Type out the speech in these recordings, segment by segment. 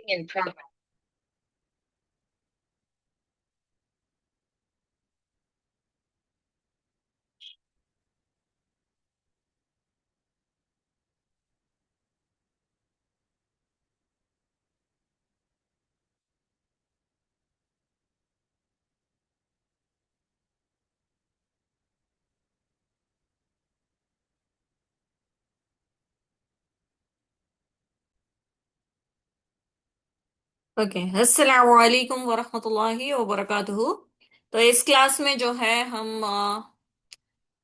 in progress. Okay, السلام علیکم ورحمۃ اللہ وبرکاتہ۔ تو اس کلاس میں جو ہے ہم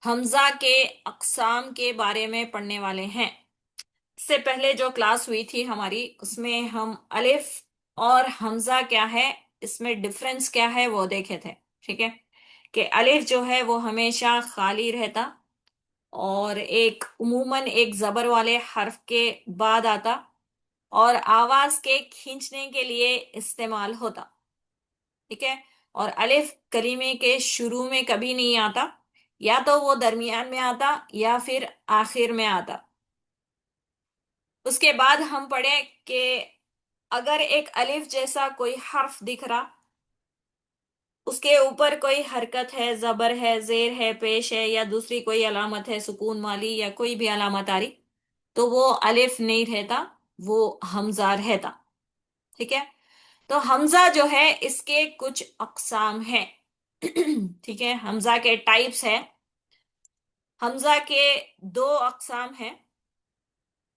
حمزہ کے اقسام کے بارے میں پڑھنے والے ہیں۔ اس سے پہلے جو کلاس ہوئی تھی ہماری، اس میں ہم الف اور حمزہ کیا ہے، اس میں ڈفرنس کیا ہے وہ دیکھے تھے۔ ٹھیک ہے، کہ الف جو ہے وہ ہمیشہ خالی رہتا اور عموماً ایک زبر والے حرف کے بعد آتا اور آواز کے کھینچنے کے لیے استعمال ہوتا۔ ٹھیک ہے، اور الف کلمے کے شروع میں کبھی نہیں آتا، یا تو وہ درمیان میں آتا یا پھر آخر میں آتا۔ اس کے بعد ہم پڑھے کہ اگر ایک الف جیسا کوئی حرف دکھ رہا، اس کے اوپر کوئی حرکت ہے، زبر ہے، زیر ہے، پیش ہے، یا دوسری کوئی علامت ہے، سکون مالی یا کوئی بھی علامت آ رہی، تو وہ الف نہیں رہتا، وہ حمزہ رہتا۔ ٹھیک ہے، تو حمزہ جو ہے اس کے کچھ اقسام ہیں۔ ٹھیک ہے، حمزہ کے ٹائپس ہیں۔ حمزہ کے دو اقسام ہیں۔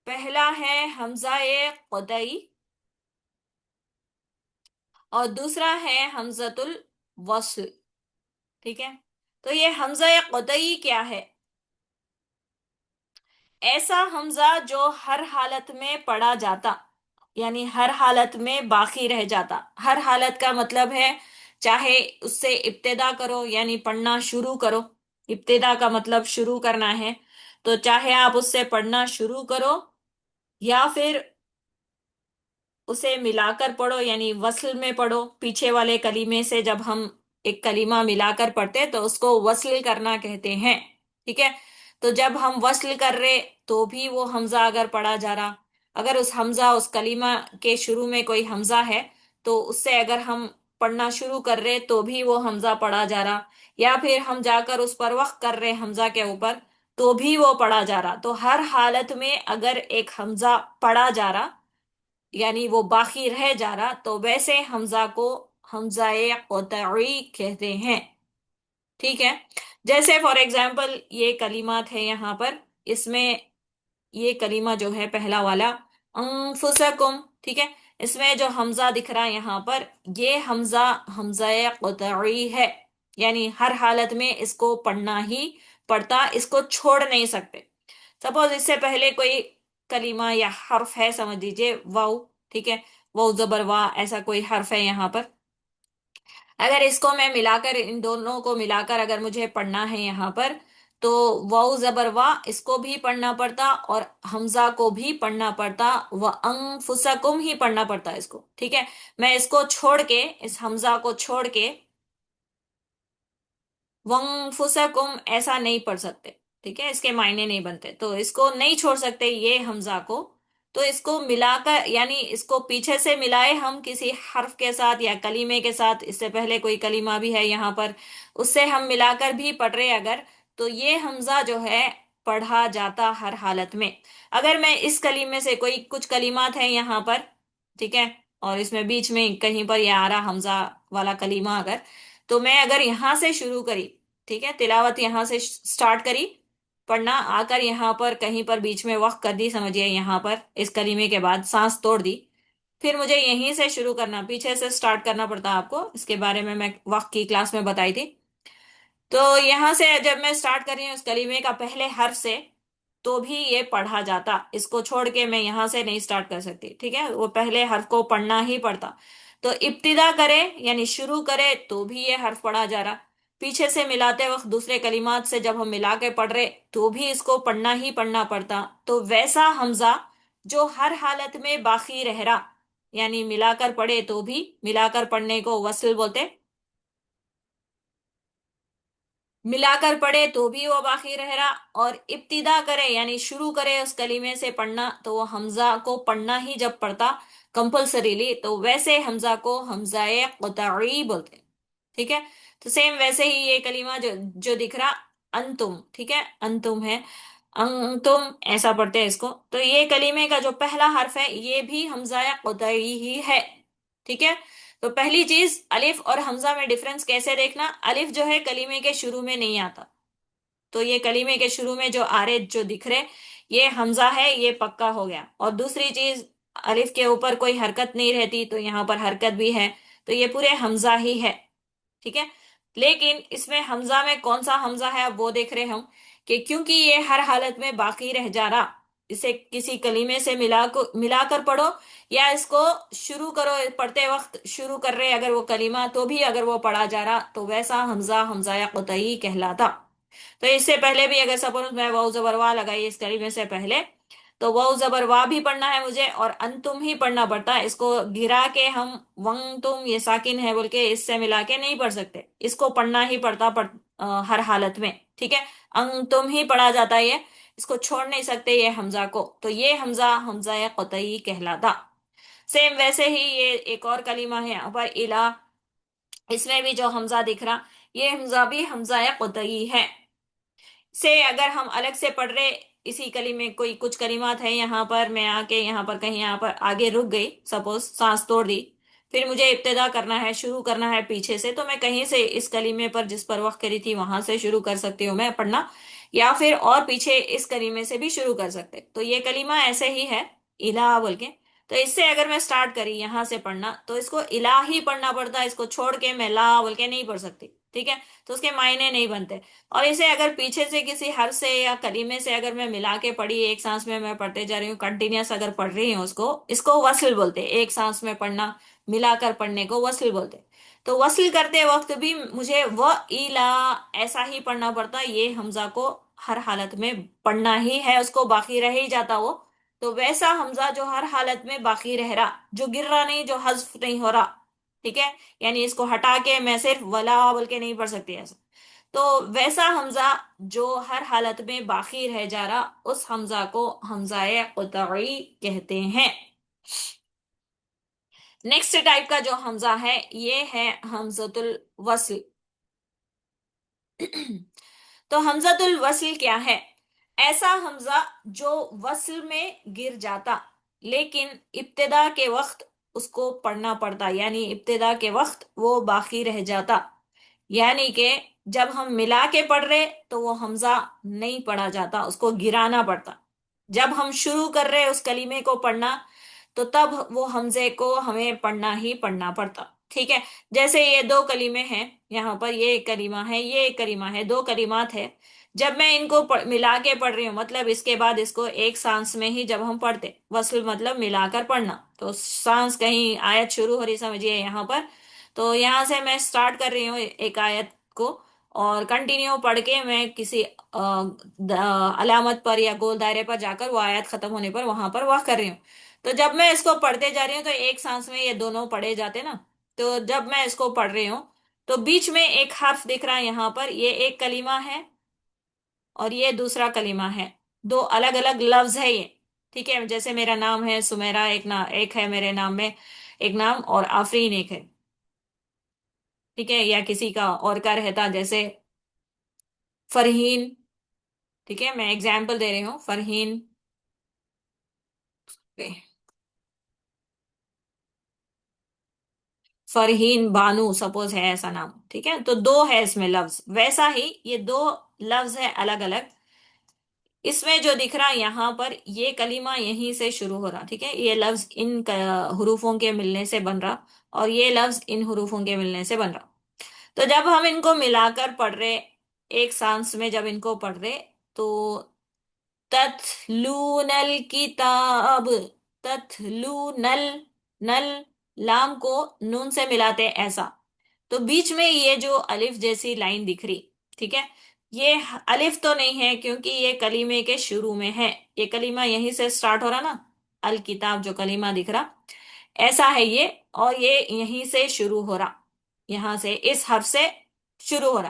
پہلا ہے حمزہ قطعی اور دوسرا ہے حمزۃ الوصل۔ ٹھیک ہے، تو یہ حمزہ قطعی کیا ہے؟ ایسا حمزہ جو ہر حالت میں پڑھا جاتا، یعنی ہر حالت میں باقی رہ جاتا۔ ہر حالت کا مطلب ہے چاہے اس سے ابتدا کرو، یعنی پڑھنا شروع کرو، ابتدا کا مطلب شروع کرنا ہے، تو چاہے آپ اس سے پڑھنا شروع کرو یا پھر اسے ملا کر پڑھو، یعنی وصل میں پڑھو۔ پیچھے والے کلمے سے جب ہم ایک کلمہ ملا کر پڑھتے تو اس کو وصل کرنا کہتے ہیں۔ ٹھیک ہے، تو جب ہم وصل کر رہے تو بھی وہ حمزہ اگر پڑھا جا رہا، اگر اس کلمہ کے شروع میں کوئی حمزہ ہے تو اس سے اگر ہم پڑھنا شروع کر رہے تو بھی وہ حمزہ پڑھا جا رہا، یا پھر ہم جا کر اس پر وقف کر رہے حمزہ کے اوپر تو بھی وہ پڑھا جا رہا۔ تو ہر حالت میں اگر ایک حمزہ پڑھا جا رہا، یعنی وہ باقی رہ جا رہا، تو ویسے حمزہ کو حمزہ قطعی کہتے ہیں۔ ٹھیک ہے، جیسے فار ایگزامپل یہ کلمات ہے یہاں پر، اس میں یہ کلمہ جو ہے پہلا والا انفسکم، ٹھیک ہے، اس میں جو حمزہ دکھ رہا ہے یہاں پر، یہ حمزہ حمزہ قطعی ہے، یعنی ہر حالت میں اس کو پڑھنا ہی پڑتا، اس کو چھوڑ نہیں سکتے۔ سپوز اس سے پہلے کوئی کلمہ یا حرف ہے، سمجھ لیجیے واو، ٹھیک ہے، واو زبر وا، ایسا کوئی حرف ہے یہاں پر، اگر اس کو میں ملا کر، ان دونوں کو ملا کر اگر مجھے پڑھنا ہے یہاں پر، تو واو زبر وا اس کو بھی پڑھنا پڑتا اور حمزہ کو بھی پڑھنا پڑتا، وَأَنفُسَكُمْ ہی پڑھنا پڑتا اس کو۔ ٹھیک ہے، میں اس کو چھوڑ کے، اس حمزہ کو چھوڑ کے وَأَنفُسَكُمْ ایسا نہیں پڑھ سکتے۔ ٹھیک ہے، اس کے معنی نہیں بنتے، تو اس کو نہیں چھوڑ سکتے یہ حمزہ کو، تو اس کو ملا کر، یعنی اس کو پیچھے سے ملائے ہم کسی حرف کے ساتھ یا کلمے کے ساتھ، اس سے پہلے کوئی کلمہ بھی ہے یہاں پر، اس سے ہم ملا کر بھی پڑھ رہے اگر، تو یہ حمزہ جو ہے پڑھا جاتا ہر حالت میں۔ اگر میں اس کلمے سے کوئی کچھ کلمات ہیں یہاں پر، ٹھیک ہے، اور اس میں بیچ میں کہیں پر یہ آ رہا حمزہ والا کلمہ اگر، تو میں اگر یہاں سے شروع کری، ٹھیک ہے، تلاوت یہاں سے سٹارٹ کری، پڑھنا آ کر یہاں پر کہیں پر بیچ میں وقف کر دی، سمجھیے یہاں پر اس کلمے کے بعد سانس توڑ دی، پھر مجھے یہیں سے شروع کرنا، پیچھے سے سٹارٹ کرنا پڑتا آپ کو، اس کے بارے میں وقت کی کلاس میں بتائی تھی۔ تو یہاں سے جب میں سٹارٹ کر رہی ہوں اس کلمے کا پہلے حرف سے، تو بھی یہ پڑھا جاتا، اس کو چھوڑ کے میں یہاں سے نہیں سٹارٹ کر سکتی۔ ٹھیک ہے، وہ پہلے حرف کو پڑھنا ہی پڑتا، تو ابتدا کرے یعنی شروع کرے تو بھی یہ حرف پڑھا جا رہا، پیچھے سے ملاتے وقت دوسرے کلمات سے جب ہم ملا کے پڑھ رہے تو بھی اس کو پڑھنا ہی پڑھنا پڑتا۔ تو ویسا حمزہ جو ہر حالت میں باقی رہ رہا، یعنی ملا کر پڑھے تو بھی، ملا کر پڑھنے کو وصل بولتے، ملا کر پڑھے تو بھی وہ باقی رہ رہا، اور ابتدا کرے یعنی شروع کرے اس کلمے سے پڑھنا تو وہ حمزہ کو پڑھنا ہی جب پڑھتا کمپلسریلی تو ویسے حمزہ کو حمزہ قطعی بولتے ہیں، ٹھیک ہے؟ تو سیم ویسے ہی یہ کلمہ جو جو دکھ رہا انتم، ٹھیک ہے، انتم ہے، انتم ایسا پڑھتے ہیں اس کو، تو یہ کلمے کا جو پہلا حرف ہے یہ بھی حمزہ قطعی ہی ہے، ٹھیک ہے؟ تو پہلی چیز الف اور حمزہ میں ڈفرنس کیسے دیکھنا، الف جو ہے کلمے کے شروع میں نہیں آتا، تو یہ کلمے کے شروع میں جو آ رہے جو دکھ رہے یہ حمزہ ہے، یہ پکا ہو گیا، اور دوسری چیز الف کے اوپر کوئی حرکت نہیں رہتی تو یہاں پر حرکت بھی ہے، تو یہ پورے حمزہ ہی ہے، ٹھیک ہے؟ لیکن اس میں حمزہ میں کون سا حمزہ ہے اب وہ دیکھ رہے ہوں کہ کیونکہ یہ ہر حالت میں باقی رہ جا رہا، اسے کسی کلمے سے ملا کر پڑھو یا اس کو شروع کرو، پڑھتے وقت شروع کر رہے اگر وہ کلمہ تو بھی اگر وہ پڑھا جا رہا تو ویسا حمزہ حمزہ قطعی کہلاتا۔ تو اس سے پہلے بھی اگر سپوز میں واو زبر وا لگائی اس کلمے سے پہلے تو واو زبر وا بھی پڑھنا ہے مجھے اور انتم ہی پڑھنا پڑتا ہے، اس کو گرا کے ہم ونگ تم یہ ساکن ہے بول کے اس سے ملا کے نہیں پڑھ سکتے، اس کو پڑھنا ہی پڑتا ہر حالت میں، ٹھیک ہے؟ انگ تم ہی پڑھا جاتا ہے یہ، اس کو چھوڑ نہیں سکتے یہ حمزہ کو، تو یہ حمزہ حمزہ قطعی کہلاتا۔ سیم ویسے ہی یہ ایک اور کلمہ ہے یہاں پر الہ، اس میں بھی جو حمزہ دکھ رہا یہ حمزہ بھی حمزہ قطعی ہے، سے اگر ہم الگ سے پڑھ رہے اسی کلمے کوئی کچھ کلمات ہیں یہاں پر میں آ کے یہاں پر کہیں یہاں پر آگے رک گئی، سپوز سانس توڑ دی، پھر مجھے ابتدا کرنا ہے شروع کرنا ہے پیچھے سے، تو میں کہیں سے اس کلمے پر جس پر وقت کری تھی وہاں سے شروع کر سکتی ہوں میں پڑھنا، یا پھر اور پیچھے اس کلمے سے بھی شروع کر سکتے، تو یہ کلمہ ایسے ہی ہے الہ بول کے، تو اس سے اگر میں سٹارٹ کری یہاں سے پڑھنا تو اس کو الہ ہی پڑھنا پڑتا ہے، اس کو چھوڑ کے میں لا بول کے نہیں پڑھ سکتی، ٹھیک ہے؟ تو اس کے معنی نہیں بنتے، اور اسے اگر پیچھے سے کسی حرف سے یا کلمے سے اگر میں ملا کے پڑھی ایک سانس میں پڑھتے جا رہی ہوں کنٹینیوس اگر پڑھ رہی ہوں اس کو وصل بولتے، ایک سانس میں پڑھنا ملا کر پڑھنے کو وصل بولتے، تو وصل کرتے وقت بھی مجھے وہ ایلا ایسا ہی پڑھنا پڑتا، یہ حمزہ کو ہر حالت میں پڑھنا ہی ہے، اس کو باقی رہ ہی جاتا وہ، تو ویسا حمزہ جو ہر حالت میں باقی رہ رہا، جو گر رہا نہیں، جو حذف نہیں ہو رہا، ٹھیک ہے؟ یعنی اس کو ہٹا کے میں صرف ولا بول کے نہیں پڑھ سکتی ایسا، تو ویسا حمزہ جو ہر حالت میں باقی رہ جا رہا اس حمزہ کو حمزہ قطعی کہتے ہیں۔ نیکسٹ ٹائپ کا جو حمزہ ہے یہ ہے حمزۃ الوصل۔ تو حمزۃ الوصل کیا ہے؟ ایسا حمزہ جو وصل میں گر جاتا لیکن ابتدا کے وقت اس کو پڑھنا پڑتا، یعنی ابتدا کے وقت وہ باقی رہ جاتا، یعنی کہ جب ہم ملا کے پڑھ رہے تو وہ حمزہ نہیں پڑھا جاتا، اس کو گرانا پڑتا، جب ہم شروع کر رہے اس کلمے کو پڑھنا تو تب وہ حمزے کو ہمیں پڑھنا ہی پڑھنا پڑتا، ٹھیک ہے؟ جیسے یہ دو کلمے ہیں یہاں پر، یہ ایک کلمہ ہے یہ ایک کلمہ ہے، دو کلمات ہے، جب میں ان کو ملا کے پڑھ رہی ہوں مطلب اس کے بعد اس کو ایک سانس میں ہی جب ہم پڑھتے وصل مطلب ملا کر پڑھنا، تو سانس کہیں آیت شروع ہو رہی سمجھیے یہاں پر، تو یہاں سے میں سٹارٹ کر رہی ہوں ایک آیت کو اور کنٹینیو پڑھ کے میں کسی علامت پر یا گول دائرے پر جا کر وہ آیت ختم ہونے پر وہاں پر واقع کر رہی ہوں، تو جب میں اس کو پڑھتے جا رہی ہوں تو ایک سانس میں یہ دونوں پڑھے جاتے نا، تو جب میں اس کو پڑھ رہی ہوں تو بیچ میں ایک حرف دکھ رہا ہے یہاں پر، یہ ایک کلمہ ہے اور یہ دوسرا کلمہ ہے، دو الگ الگ لفظ ہے یہ، ٹھیک ہے؟ جیسے میرا نام ہے سمیرہ، ایک ہے میرے نام میں ایک نام، اور آفرین ایک ہے، ٹھیک ہے؟ یا کسی کا اور کا رہتا جیسے فرہین، ٹھیک ہے؟ میں ایگزامپل دے رہی ہوں، فرہین، فرہین بانو سپوز ہے ایسا نام، ٹھیک ہے؟ تو دو ہے اس میں لفظ، ویسا ہی یہ دو لفظ ہے الگ الگ، اس میں جو دکھ رہا یہاں پر یہ کلمہ یہیں سے شروع ہو رہا، ٹھیک ہے؟ یہ لفظ ان حروفوں کے ملنے سے بن رہا اور یہ لفظ ان حروفوں کے ملنے سے بن رہا، تو جب ہم ان کو ملا کر پڑھ رہے ایک سانس میں جب ان کو پڑھ رہے تو تتلون الکتاب، تتلون نل لام کو نون سے ملاتے ایسا، تو بیچ میں یہ جو الف جیسی لائن دکھ رہی، ٹھیک ہے؟ یہ الف تو نہیں ہے کیونکہ یہ کلمے کے شروع میں ہے، یہ کلمہ یہیں سے سٹارٹ ہو رہا نا، الکتاب جو کلمہ دکھ رہا ایسا ہے یہ، اور یہ یہیں سے شروع ہو رہا، یہاں سے اس حرف سے شروع ہو رہا،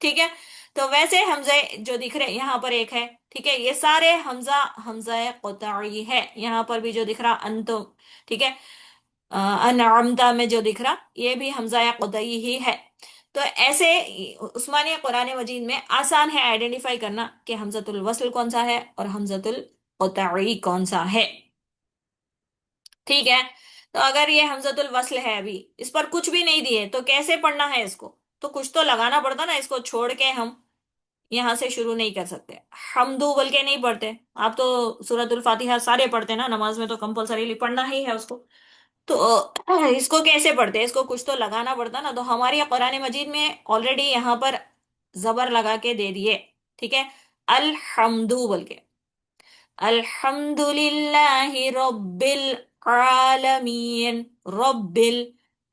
ٹھیک ہے، تو ویسے حمزے جو دکھ رہے یہاں پر ایک ہے، ٹھیک ہے، یہ سارے حمزہ حمزہ قطعی ہے، یہاں پر بھی جو دکھ رہا انتم، ٹھیک ہے، انعمتا میں جو دکھ رہا یہ بھی حمزہ قطعی ہی ہے۔ تو ایسے عثمانی قرآن مجید میں آسان ہے آئیڈینٹیفائی کرنا کہ حمزۃ الوصل کون سا ہے اور حمزۃ القطعی کون سا ہے، ٹھیک ہے۔ تو اگر یہ حمزۃ الوصل ہے، ابھی اس پر کچھ بھی نہیں دیے تو کیسے پڑھنا ہے اس کو؟ تو کچھ تو لگانا پڑتا نا، اس کو چھوڑ کے ہم یہاں سے شروع نہیں کر سکتے، حمدو بول کے نہیں پڑھتے، آپ تو سورۃ الفاتحہ سارے پڑھتے نا، نماز میں تو کمپلسری پڑھنا ہی ہے اس کو، تو اس کو کیسے پڑھتے؟ اس کو کچھ تو لگانا پڑتا نا، تو ہماری قرآن مجید میں آلریڈی یہاں پر زبر لگا کے دے دیے، ٹھیک ہے، الحمدو بول کے، الحمد للہ رب العالمین،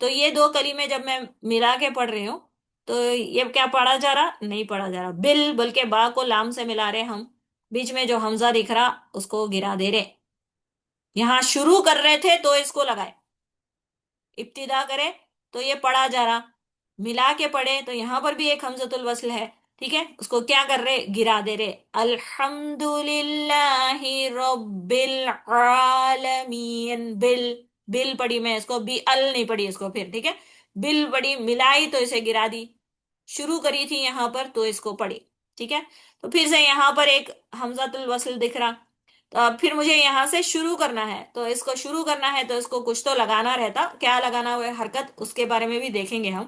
تو یہ دو کلمے جب میں ملا کے پڑھ رہی ہوں تو یہ کیا پڑھا جا رہا؟ نہیں پڑھا جا رہا، بل بلکہ با کو لام سے ملا رہے ہم، بیچ میں جو حمزہ دکھ رہا اس کو گرا دے رہے، یہاں شروع کر رہے تھے تو اس کو لگائے، ابتدا کرے تو یہ پڑھا جا رہا، ملا کے پڑھے تو یہاں پر بھی ایک حمزۃ الوصل ہے، ٹھیک ہے، اس کو کیا کر رہے؟ گرا دے رہے، الحمد للہ رب العالمین، بل پڑھی میں، اس کو بھی ال نہیں پڑھی اس کو، پھر ٹھیک ہے، بل پڑھی، ملائی تو اسے گرا دی، شروع کری تھی یہاں پر تو اس کو پڑھی، ٹھیک ہے، تو پھر سے یہاں پر ایک حمزۃ الوصل دکھ رہا، تو اب پھر مجھے یہاں سے شروع کرنا ہے، تو اس کو شروع کرنا ہے تو اس کو کچھ تو لگانا رہتا، کیا لگانا ہوا ہے حرکت، اس کے بارے میں بھی دیکھیں گے ہم،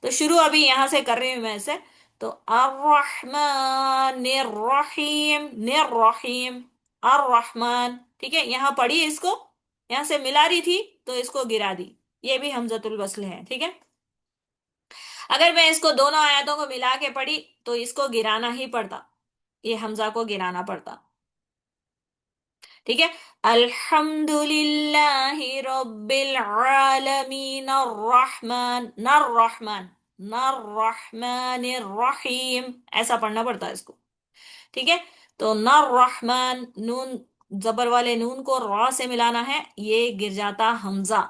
تو شروع ابھی یہاں سے کر رہی ہوں میں اسے، تو الرحمن الرحیم، الرحیم، الرحمن، ٹھیک ہے، یہاں پڑھی اس کو، یہاں سے ملا رہی تھی تو اس کو گرا دی، یہ بھی حمزۃ الوصل ہے، ٹھیک ہے۔ اگر میں اس کو دونوں آیاتوں کو ملا کے پڑھی تو اس کو گرانا ہی پڑتا، یہ حمزہ کو گرانا پڑتا، ٹھیک ہے، الحمد للہ رب العالمین الرحمن، الرحمن، الرحمن الرحیم، ایسا پڑھنا پڑتا ہے اس کو، ٹھیک ہے، تو الرحمن، نون زبر والے نون کو را سے ملانا ہے، یہ گر جاتا حمزہ،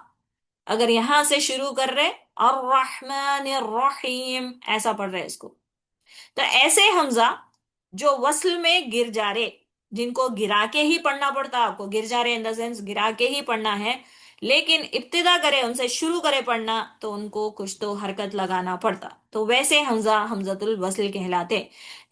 اگر یہاں سے شروع کر رہے الرحمن الرحیم ایسا پڑھ رہے اس کو، تو ایسے حمزہ جو وصل میں گر جا رہے، جن کو گرا کے ہی پڑھنا پڑتا، آپ کو گر جا رہے ان دا سینس گرا کے ہی پڑھنا ہے، لیکن ابتدا کرے ان سے شروع کرے پڑھنا تو ان کو کچھ تو حرکت لگانا پڑتا، تو ویسے حمزہ حمزۃ الوصل کہلاتے،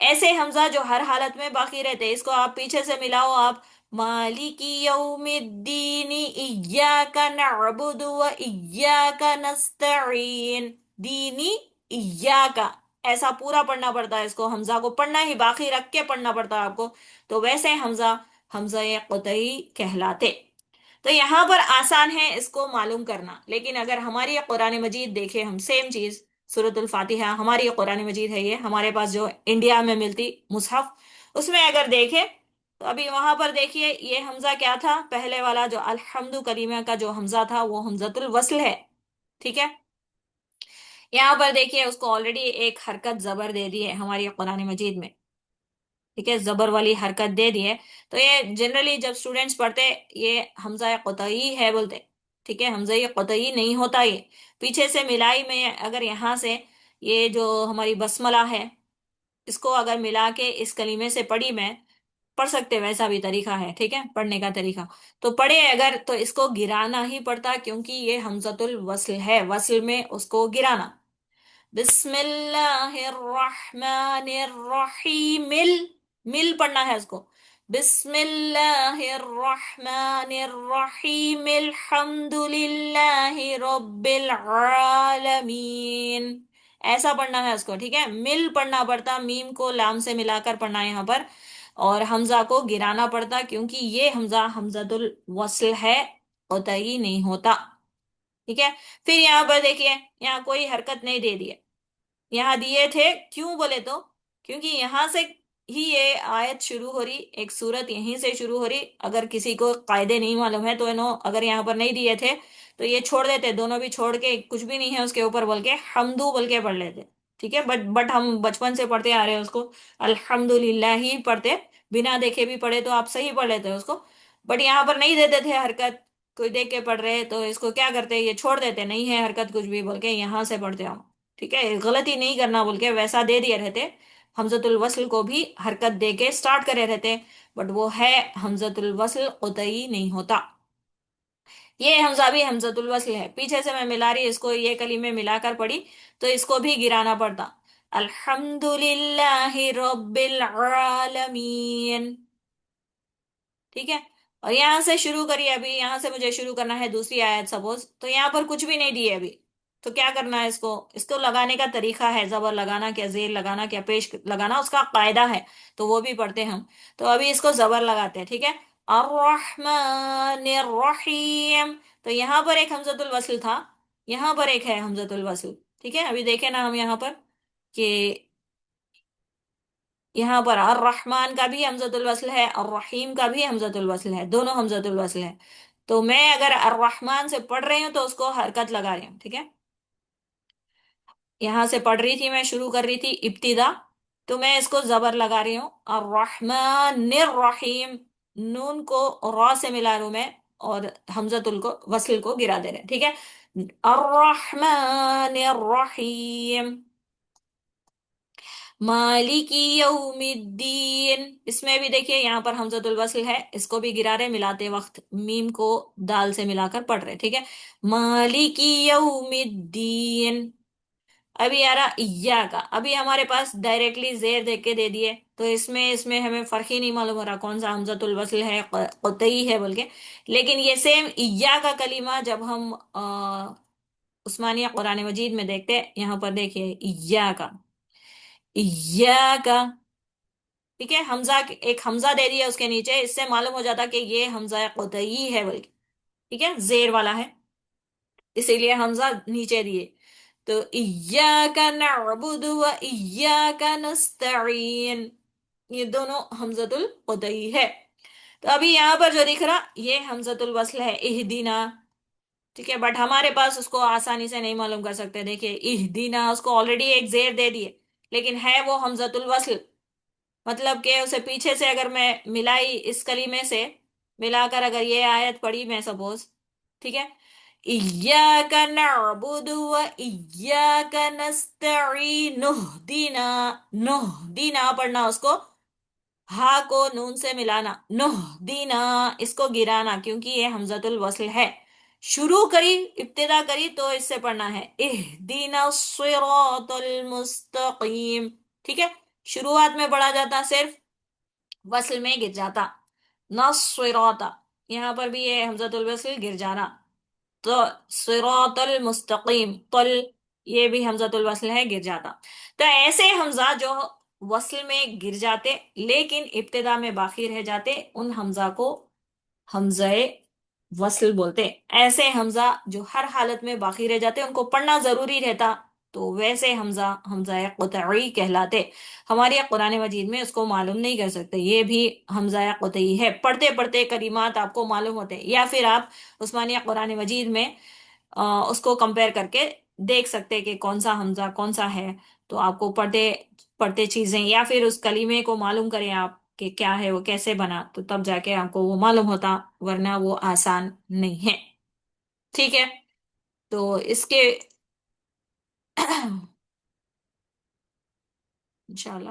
ایسے حمزہ جو ہر حالت میں باقی رہتے، اس کو آپ پیچھے سے ملاؤ، آپ مالک یوم الدین ایاک نعبد و ایاک نستعین، دینی ایاک، ایسا پورا پڑھنا پڑتا ہے، اس کو حمزہ کو پڑھنا ہی باقی رکھ کے پڑھنا پڑتا ہے آپ کو، تو ویسے حمزہ حمزہ قطعی کہلاتے، تو یہاں پر آسان ہے اس کو معلوم کرنا، لیکن اگر ہماری قرآن مجید دیکھیں ہم، سیم چیز سورۃ الفاتحہ ہماری قرآن مجید ہے، یہ ہمارے پاس جو انڈیا میں ملتی مصحف، اس میں اگر دیکھیں تو ابھی وہاں پر دیکھیے یہ حمزہ کیا تھا، پہلے والا جو الحمد کلمہ کا جو حمزہ تھا وہ حمزۃ الوصل ہے، ٹھیک ہے، یہاں پر دیکھیے اس کو آلریڈی ایک حرکت زبر دے دی ہے ہماری قرآن مجید میں، ٹھیک ہے، زبر والی حرکت دے دی ہے، تو یہ جنرلی جب اسٹوڈینٹس پڑھتے یہ حمزہ قطعی ہے بولتے، ٹھیک ہے، حمزہ قطعی نہیں ہوتا، یہ پیچھے سے ملائی میں اگر یہاں سے یہ جو ہماری بسملہ ہے اس کو اگر ملا کے اس کلمے سے پڑھی میں، پڑھ سکتے ویسا بھی طریقہ ہے، ٹھیک ہے، پڑھنے کا طریقہ، تو پڑھے اگر تو اس کو گرانا ہی پڑتا کیونکہ یہ حمزۃ الوصل ہے، وصل میں اس کو گرانا، بسم اللہ الرحمن الرحیم، مل پڑھنا ہے اس کو، بسم اللہ الرحمن الرحیم الحمد للہ رب العالمین، ایسا پڑھنا ہے اس کو، ٹھیک ہے، مل پڑھنا پڑتا، میم کو لام سے ملا کر پڑھنا ہے یہاں پر، اور حمزہ کو گرانا پڑتا کیونکہ یہ حمزہ حمزۃ الوصل ہے، قطعی نہیں ہوتا، ٹھیک ہے، پھر یہاں پر دیکھیے یہاں کوئی حرکت نہیں دے دی ہے، یہاں دیے تھے کیوں بولے تو کیونکہ یہاں سے ہی یہ آیت شروع ہو رہی، ایک سورت یہیں سے شروع ہو رہی، اگر کسی کو قاعدے نہیں معلوم ہے تو اگر یہاں پر نہیں دیے تھے تو یہ چھوڑ دیتے، دونوں بھی چھوڑ کے کچھ بھی نہیں ہے اس کے اوپر بول کے حمدو بول کے پڑھ لیتے، ٹھیک ہے، بٹ ہم بچپن سے پڑھتے آ رہے ہیں اس کو الحمد للہ ہی پڑھتے، بنا دیکھے بھی پڑھے تو آپ صحیح پڑھ لیتے اس کو، بٹ یہاں پر نہیں دیتے تھے حرکت، کوئی دیکھ کے پڑھ رہے تو اس کو کیا کرتے، یہ چھوڑ دیتے، نہیں ہے حرکت کچھ بھی بول کے یہاں سے پڑھتے ہم، ٹھیک ہے، غلطی نہیں کرنا بول کے ویسا دے دیے رہتے، حمزۃ الوصل کو بھی حرکت دے کے سٹارٹ کرے رہتے، بٹ وہ ہے حمزۃ الوصل قطعی نہیں ہوتا۔ یہ حمزہ بھی حمزۃ الوصل ہے، پیچھے سے میں ملا رہی اس کو، یہ کلمے ملا کر پڑھی تو اس کو بھی گرانا پڑتا، الحمد للہ رب العالمین، ٹھیک ہے۔ اور یہاں سے شروع کریے، ابھی یہاں سے مجھے شروع کرنا ہے دوسری آیت سپوز، تو یہاں پر کچھ بھی نہیں دیے ابھی، تو کیا کرنا ہے، اس کو لگانے کا طریقہ ہے، زبر لگانا کیا، زیر لگانا کیا، پیش لگانا اس کا قاعدہ ہے، تو وہ بھی پڑھتے ہیں ہم۔ تو ابھی اس کو زبر لگاتے ہیں، ٹھیک ہے، الرحمن الرحیم، تو یہاں پر ایک حمزۃ الوصل تھا، یہاں پر ایک ہے حمزۃ الوصل، ٹھیک ہے، ابھی دیکھیں نا ہم یہاں پر کہ یہاں پر الرحمن کا بھی حمزۃ الوصل ہے، الرحیم کا بھی حمزۃ الوصل ہے، دونوں حمزۃ الوصل ہے، تو میں اگر الرحمن سے پڑھ رہی ہوں تو اس کو حرکت لگا رہی ہوں، ٹھیک ہے، یہاں سے پڑھ رہی تھی میں، شروع کر رہی تھی ابتدا، تو میں اس کو زبر لگا رہی ہوں، الرحمن الرحیم، نون کو را سے ملا رہا ہوں میں، اور حمزۃ کو وصل کو گرا دے رہے ہیں، ٹھیک ہے، الرحمن الرحیم، مالکی یوم الدین، اس میں بھی دیکھیے یہاں پر حمزۃ الوصل ہے، اس کو بھی گرا رہے ملاتے وقت، میم کو دال سے ملا کر پڑھ رہے، ٹھیک ہے، مالکی یوم الدین۔ ابھی آ رہا ایا کا، ابھی ہمارے پاس ڈائریکٹلی زیر دیکھ کے دے دیے، تو اس میں ہمیں فرق ہی نہیں معلوم ہو رہا کون سا حمزۃ الوصل ہے، قطعی ہے بول کے، لیکن یہ سیم ایا کا کلمہ جب ہم عثمانیہ قرآن مجید میں دیکھتے ہیں، یہاں پر دیکھیے ایا کا، ایا، ٹھیک ہے، حمزہ ایک حمزہ دے دیا اس کے نیچے، اس سے معلوم ہو جاتا کہ یہ حمزہ قطعی ہے بلکہ، ٹھیک ہے، زیر والا ہے، اسی لیے حمزہ نیچے دیے، تو ایاک نعبد و ایاک نستعین، یہ دونوں حمزۃ القطعی ہے۔ تو ابھی یہاں پر جو دکھ رہا یہ حمزۃ الوصل ہے، اہدینا، ٹھیک ہے، بٹ ہمارے پاس اس کو آسانی سے نہیں معلوم کر سکتے، دیکھیے اہدینا، اس کو آلریڈی ایک زیر دے دیے، لیکن ہے وہ حمزۃ الوصل، مطلب کہ اسے پیچھے سے اگر میں ملائی اس کلیمے سے ملا کر اگر یہ آیت پڑھی میں سپوز، ٹھیک ہے، ایاک نعبد و ایاک نستعین، نہدینا، نہدینا پڑھنا اس کو، ہا کو نون سے ملانا، نہدینا، اس کو گرانا کیونکہ یہ حمزۃ الوصل ہے، شروع کری ابتدا کری تو اس سے پڑھنا ہے اہدینا الصراط المستقیم، ٹھیک ہے، شروعات میں پڑھا جاتا صرف، وصل میں گر جاتا، نصراتا، یہاں پر بھی یہ حمزۃ الوصل گر جانا، تو صراط المستقیم، طل، یہ بھی حمزۃ الوصل ہے، گر جاتا، تو ایسے حمزہ جو وصل میں گر جاتے لیکن ابتدا میں باقی رہ جاتے، ان حمزہ کو حمزہ وصل بولتے، ایسے حمزہ جو ہر حالت میں باقی رہ جاتے ان کو پڑھنا ضروری رہتا، تو ویسے حمزہ حمزہ قطعی کہلاتے، ہماری قرآن مجید میں اس کو معلوم نہیں کر سکتے، یہ بھی حمزہ قطعی ہے، پڑھتے پڑھتے کلمات آپ کو معلوم ہوتے، یا پھر آپ عثمانیہ قرآن مجید میں اس کو کمپیئر کر کے دیکھ سکتے کہ کون سا حمزہ کون سا ہے، تو آپ کو پڑھتے پڑھتے چیزیں یا پھر اس کلمے کو معلوم کریں آپ کہ کیا ہے وہ کیسے بنا، تو تب جا کے آپ کو وہ معلوم ہوتا، ورنہ وہ آسان نہیں ہے، ٹھیک ہے، تو اس کے انشاءاللہ